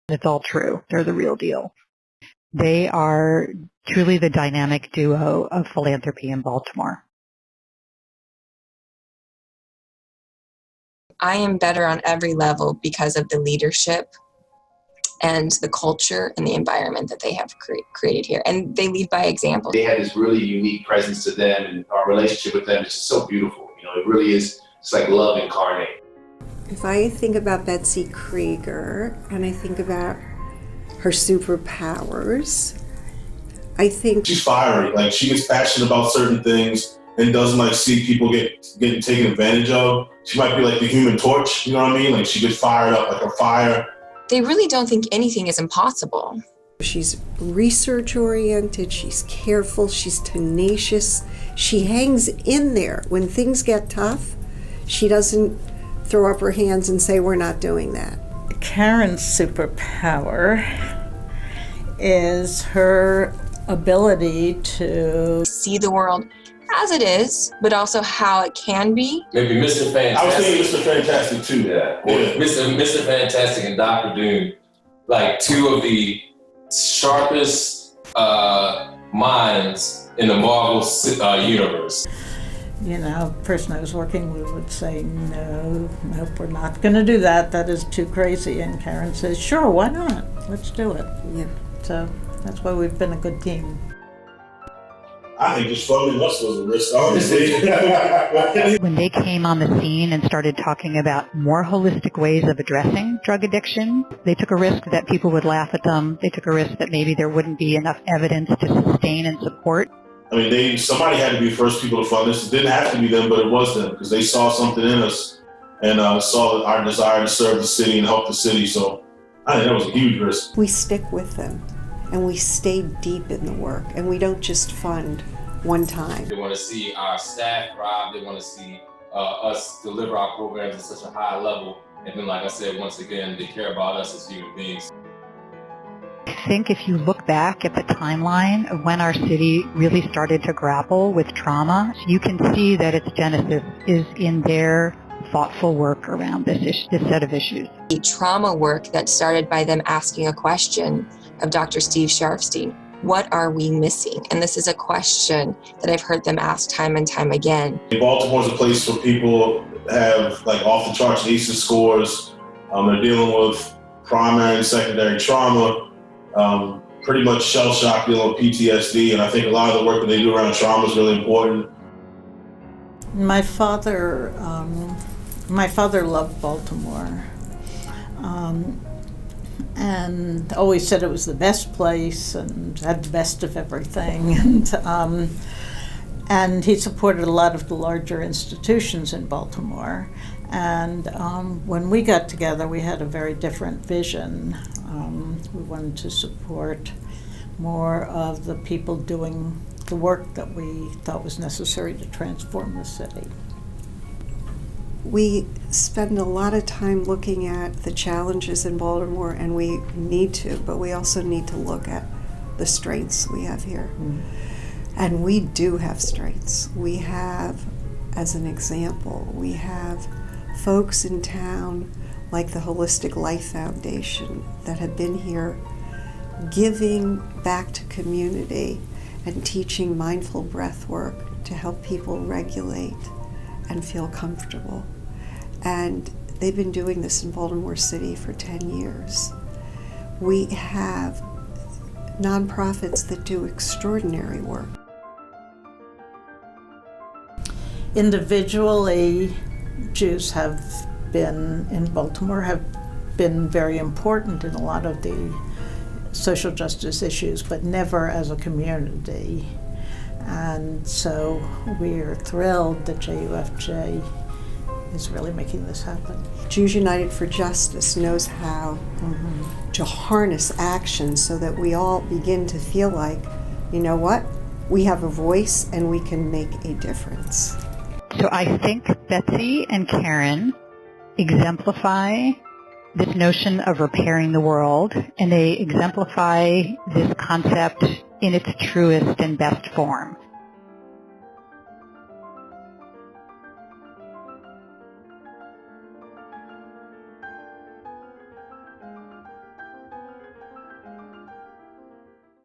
It's all true. They're the real deal. They are truly the dynamic duo of philanthropy in Baltimore. I am better on every level because of the leadership and the culture and the environment that they have created here. And they lead by example. They had this really unique presence to them, and our relationship with them is just so beautiful. You know, it really is, it's like love incarnate. If I think about Betsy Krieger and I think about her superpowers, I think she's fiery. Like, she gets passionate about certain things and doesn't like see people getting taken advantage of. She might be like the Human Torch, you know what I mean? Like, she gets fired up like a fire. They really don't think anything is impossible. She's research-oriented, she's careful, she's tenacious. She hangs in there. When things get tough, she doesn't throw up her hands and say, we're not doing that. Karen's superpower is her ability to see the world as it is, but also how it can be. Maybe Mr. Fantastic. I was thinking Mr. Fantastic too. Yeah. Mr. Fantastic and Dr. Doom, like two of the sharpest minds in the Marvel universe. You know, the person I was working with would say, nope, we're not going to do that. That is too crazy. And Karen says, sure, why not? Let's do it. Yeah. So that's why we've been a good team. I think just following us was a risk, honestly. When they came on the scene and started talking about more holistic ways of addressing drug addiction, they took a risk that people would laugh at them. They took a risk that maybe there wouldn't be enough evidence to sustain and support. I mean, somebody had to be the first people to fund this. It didn't have to be them, but it was them, because they saw something in us and saw our desire to serve the city and help the city. So I think that was a huge risk. We stick with them, and we stay deep in the work, and we don't just fund one time. They want to see our staff thrive. They want to see us deliver our programs at such a high level. And then, like I said, once again, they care about us as human beings. I think if you look back at the timeline of when our city really started to grapple with trauma, you can see that its genesis is in their thoughtful work around this set of issues. The trauma work that started by them asking a question of Dr. Steve Sharfstein. What are we missing? And this is a question that I've heard them ask time and time again. Baltimore's a place where people have like off the charts ACEs scores. They're dealing with primary and secondary trauma, pretty much shell shock, dealing with PTSD. And I think a lot of the work that they do around trauma is really important. My father loved Baltimore. And always said it was the best place and had the best of everything. And he supported a lot of the larger institutions in Baltimore. And when we got together, we had a very different vision. We wanted to support more of the people doing the work that we thought was necessary to transform the city. We spend a lot of time looking at the challenges in Baltimore, and we need to, but we also need to look at the strengths we have here. Mm. And we do have strengths. We have, as an example, we have folks in town like the Holistic Life Foundation that have been here giving back to community and teaching mindful breath work to help people regulate and feel comfortable. And they've been doing this in Baltimore City for 10 years. We have nonprofits that do extraordinary work. Individually, Jews have been, in Baltimore, have been very important in a lot of the social justice issues, but never as a community. And so we're thrilled that JUFJ is really making this happen. Jews United for Justice knows how to harness action so that we all begin to feel like, you know what, we have a voice and we can make a difference. So I think Betsy and Karen exemplify this notion of repairing the world, and they exemplify this concept in its truest and best form.